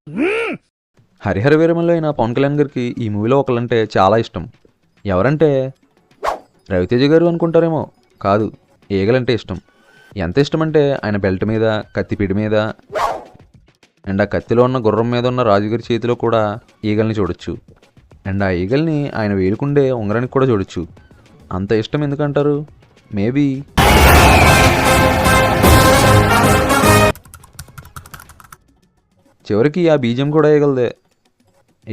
హరిహర వీరమల్లో అయిన పవన్ కళ్యాణ్ గారికి ఈ మూవీలో ఒకళ్ళంటే చాలా ఇష్టం. ఎవరంటే రవితేజ గారు అనుకుంటారేమో, కాదు, ఈగలంటే ఇష్టం. ఎంత ఇష్టం అంటే ఆయన బెల్ట్ మీద, కత్తిపీడి మీద అండ్ ఆ కత్తిలో ఉన్న గుర్రం మీద ఉన్న రాజుగారి చేతిలో కూడా ఈగల్ని చూడొచ్చు. అండ్ ఆ ఈగల్ని ఆయన వేలుకుండే ఉంగరానికి కూడా చూడొచ్చు. అంత ఇష్టం ఎందుకంటారు? మేబీ చివరికి ఆ బీజం కూడా ఈగలదే.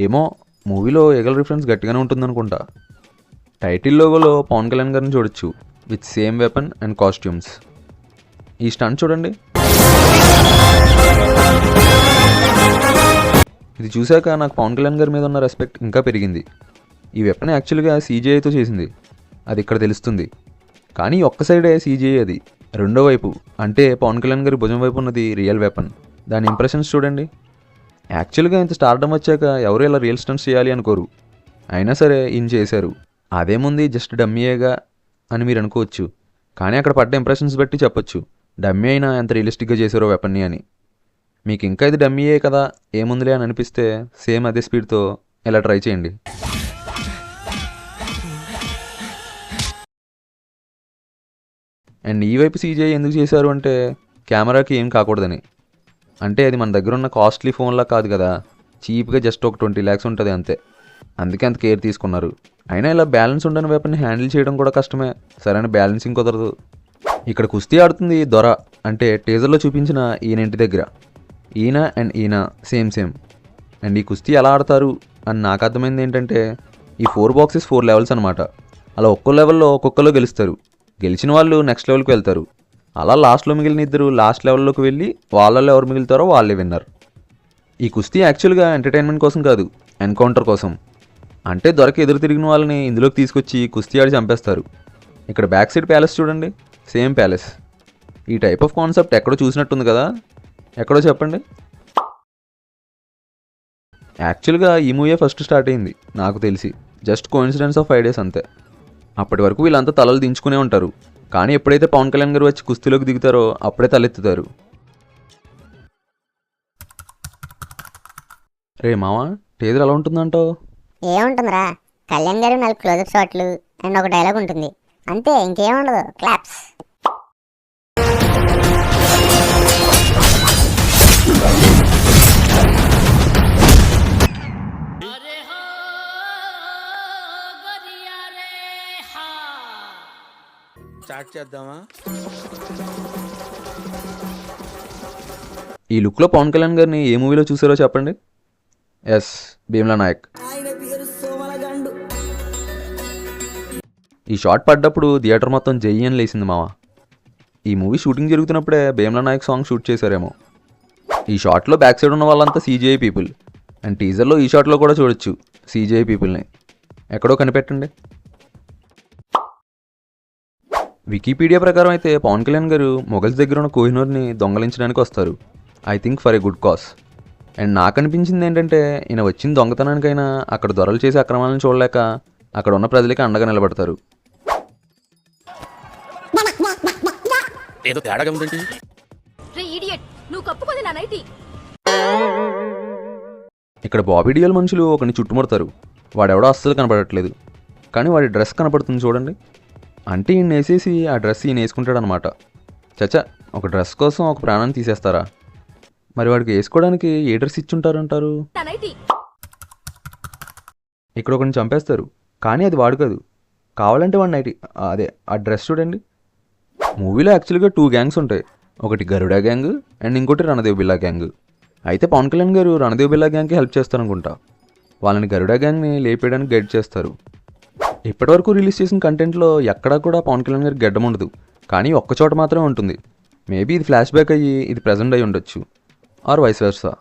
ఏమో, మూవీలో ఈగల్ రిఫరెన్స్ గట్టిగానే ఉంటుందనుకుంటా. టైటిల్ లోగోలో పవన్ కళ్యాణ్ గారిని చూడొచ్చు with same weapon and costumes. ఈ స్టంట్ చూడండి. ఇది చూశాక నాకు పవన్ కళ్యాణ్ గారి మీద ఉన్న రెస్పెక్ట్ ఇంకా పెరిగింది. ఈ వెపన్ యాక్చువల్గా సీజీఐతో చేసింది, అది ఇక్కడ తెలుస్తుంది. కానీ ఒక్క సైడే సీజీఐ, అది రెండో వైపు అంటే పవన్ కళ్యాణ్ గారి భుజం వైపు ఉన్నది రియల్ వెపన్. దాని ఇంప్రెషన్స్ చూడండి. యాక్చువల్గా ఇంత స్టార్డమ్ వచ్చాక ఎవరు ఇలా రియల్ స్టంట్స్ చేయాలి అనుకోరు. అయినా సరే ఈయన చేశారు. అదేముంది, జస్ట్ డమ్మీయేగా అని మీరు అనుకోవచ్చు. కానీ అక్కడ పడ్డ ఇంప్రెషన్స్ బట్టి చెప్పొచ్చు డమ్మీ అయినా ఎంత రియలిస్టిక్గా చేశారో వెపన్ని అని. మీకు ఇంకా ఇది డమ్మీయే కదా, ఏముందిలే అని అనిపిస్తే సేమ్ అదే స్పీడ్తో ఇలా ట్రై చేయండి. అండ్ ఈ వైపు సీజీఐ ఎందుకు చేశారు అంటే కెమెరాకి ఏం కాకూడదని. అంటే అది మన దగ్గర ఉన్న కాస్ట్లీ ఫోన్లా కాదు కదా, చీప్గా జస్ట్ ఒక 20 lakhs ఉంటుంది అంతే. అందుకే అంత కేర్ తీసుకున్నారు. అయినా ఇలా బ్యాలెన్స్ ఉండని వెపన్ని హ్యాండిల్ చేయడం కూడా కష్టమే, సరైన బ్యాలెన్సింగ్ కుదరదు. ఇక్కడ కుస్తీ ఆడుతుంది దొర, అంటే టీజర్లో చూపించిన ఈయన ఇంటి దగ్గర. ఈయన అండ్ ఈయన సేమ్. అండ్ ఈ కుస్తీ ఎలా ఆడతారు అని నాకు అర్థమైంది ఏంటంటే, ఈ 4 boxes 4 levels అనమాట. అలా ఒక్కో లెవెల్లో ఒక్కొక్కలో గెలుస్తారు. గెలిచిన వాళ్ళు నెక్స్ట్ లెవెల్కి వెళ్తారు. అలా లాస్ట్లో మిగిలిన ఇద్దరు లాస్ట్ లెవెల్లోకి వెళ్ళి వాళ్ళల్లో ఎవరు మిగులుతారో వాళ్ళే విన్నర్. ఈ కుస్తీ యాక్చువల్గా ఎంటర్టైన్మెంట్ కోసం కాదు, ఎన్కౌంటర్ కోసం. అంటే దొరకి ఎదురు తిరిగిన వాళ్ళని ఇందులోకి తీసుకొచ్చి కుస్తీ ఆడి చంపేస్తారు. ఇక్కడ బ్యాక్ సైడ్ ప్యాలెస్ చూడండి, సేమ్ ప్యాలెస్. ఈ టైప్ ఆఫ్ కాన్సెప్ట్ ఎక్కడో చూసినట్టుంది కదా, ఎక్కడో చెప్పండి. యాక్చువల్గా ఈ మూవీ ఫస్ట్ స్టార్ట్ అయింది నాకు తెలిసి, జస్ట్ కోఇన్సిడెన్స్ ఆఫ్ 5 days అంతే. అప్పటి వరకు వీళ్ళంతా తలలు దించుకునే ఉంటారు. కానీ ఎప్పుడైతే పవన్ కళ్యాణ్ గారు వచ్చి కుస్తీలోకి దిగుతారో అప్పుడే తలెత్తుతారు. రే మావా, టీజర్ ఎలా ఉంటుందంటావు? ఏముంటుందిరా, కళ్యాణ్ గారి 4 క్లోజప్ షాట్లు అండ్ ఒక డైలాగ్ ఉంటుంది అంతే, ఇంకేముండదు. క్లాప్స్. స్టార్ట్ చేద్దామా? ఈ లుక్లో పవన్ కళ్యాణ్ గారిని ఏ మూవీలో చూసారో చెప్పండి. ఎస్, భీమ్లా నాయక్. ఈ షాట్ పడ్డప్పుడు థియేటర్ మొత్తం జై అని లేసింది మావా. ఈ మూవీ షూటింగ్ జరుగుతున్నప్పుడే భీమ్లా నాయక్ సాంగ్ షూట్ చేశారేమో. ఈ షాట్లో బ్యాక్ సైడ్ ఉన్న వాళ్ళంతా సీజీఐ పీపుల్. అండ్ టీజర్లో ఈ షాట్లో కూడా చూడొచ్చు సీజీఐ పీపుల్ని. ఎక్కడో కనిపెట్టండి. వికీపీడియా ప్రకారం అయితే పవన్ కళ్యాణ్ గారు మొఘల్స్ దగ్గర ఉన్న కోహినూర్ని దొంగలించడానికి వస్తారు. I think for a good cause. And నాకు అనిపించింది ఏంటంటే, ఈయన వచ్చిన దొంగతనానికైనా అక్కడ దొరలు చేసే అక్రమాలను చూడలేక అక్కడ ఉన్న ప్రజలకి అండగా నిలబడతారు. ఏదో తేడాగా ఉందండి. ఇక్కడ బాబీ డియోల్ మనుషులు ఒకరిని చుట్టుముడతారు. వాడెవడో అస్సలు కనపడట్లేదు, కానీ వాడి డ్రెస్ కనపడుతుంది చూడండి. అంటే ఈయన వేసేసి ఆ డ్రెస్ ఈయన వేసుకుంటాడనమాట. చచ్చా, ఒక డ్రెస్ కోసం ఒక ప్రాణాన్ని తీసేస్తారా? మరి వాడికి వేసుకోవడానికి ఏ డ్రెస్ ఇచ్చుంటారంటారు? ఇక్కడ ఒకరిని చంపేస్తారు, కానీ అది వాడు కాదు. కావాలంటే వాడి నైట్ అదే ఆ డ్రెస్ చూడండి. మూవీలో యాక్చువల్గా 2 gangs ఉంటాయి, ఒకటి గరుడా గ్యాంగ్ అండ్ ఇంకోటి రణదేవ్ బిల్లా గ్యాంగ్. అయితే పవన్ కళ్యాణ్ గారు రణదేవ్ బిల్లా గ్యాంగ్కి హెల్ప్ చేస్తారనుకుంటా. వాళ్ళని గరుడా గ్యాంగ్ని లేపేయడానికి గైడ్ చేస్తారు. ఇప్పటివరకు రిలీజ్ చేసిన కంటెంట్లో ఎక్కడా కూడా పవన్ కళ్యాణ్ గారికి గడ్డం ఉండదు, కానీ ఒక్కచోట మాత్రమే ఉంటుంది. మేబీ ఇది ఫ్లాష్ బ్యాక్ అయ్యి ఇది ప్రజెంట్ అయ్యి ఉండొచ్చు, ఆర్ వైస్ వర్సా.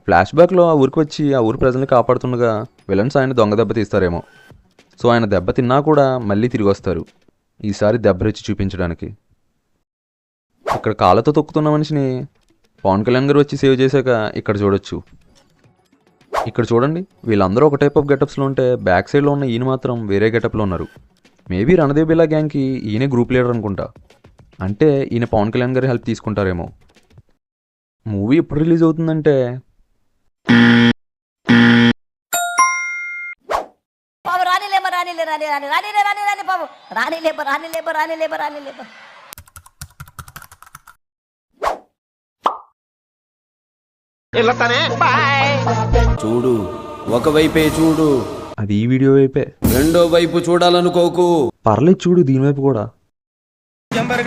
ఫ్లాష్ బ్యాక్లో ఆ ఊరికి వచ్చి ఆ ఊరి ప్రజల్ని కాపాడుతుండగా విలన్స్ ఆయన దొంగ దెబ్బ తీస్తారేమో. సో ఆయన దెబ్బ తిన్నా కూడా మళ్ళీ తిరిగి వస్తారు, ఈసారి దెబ్బరిచ్చి చూపించడానికి. ఇక్కడ కాళ్ళతో తొక్కుతున్న మనిషిని పవన్ కళ్యాణ్ గారు వచ్చి సేవ్ చేశాక ఇక్కడ చూడొచ్చు. ఇక్కడ చూడండి, వీళ్ళందరూ ఒక టైప్ ఆఫ్ గెటప్స్లో ఉంటే బ్యాక్ సైడ్లో ఉన్న ఈయన మాత్రం వేరే గెటప్లో ఉన్నారు. మేబీ రణదేవ్ బిల్లా గ్యాంగ్కి ఈయనే గ్రూప్ లీడర్ అనుకుంటా. అంటే ఈయన పవన్ కళ్యాణ్ గారి హెల్ప్ తీసుకుంటారేమో. మూవీ ఎప్పుడు రిలీజ్ అవుతుందంటే బాబు రానిలేమో రానిలే రాని రాని రానిలే రాని రాని బాబు రానిలేప రానిలేప రానిలేప రానిలేప. చూడు ఒకవైపే చూడు, అది ఈ వీడియో వైపే. రెండో వైపు చూడాలనుకోకు. పర్లేదు చూడు దీని వైపు కూడా. Jumper,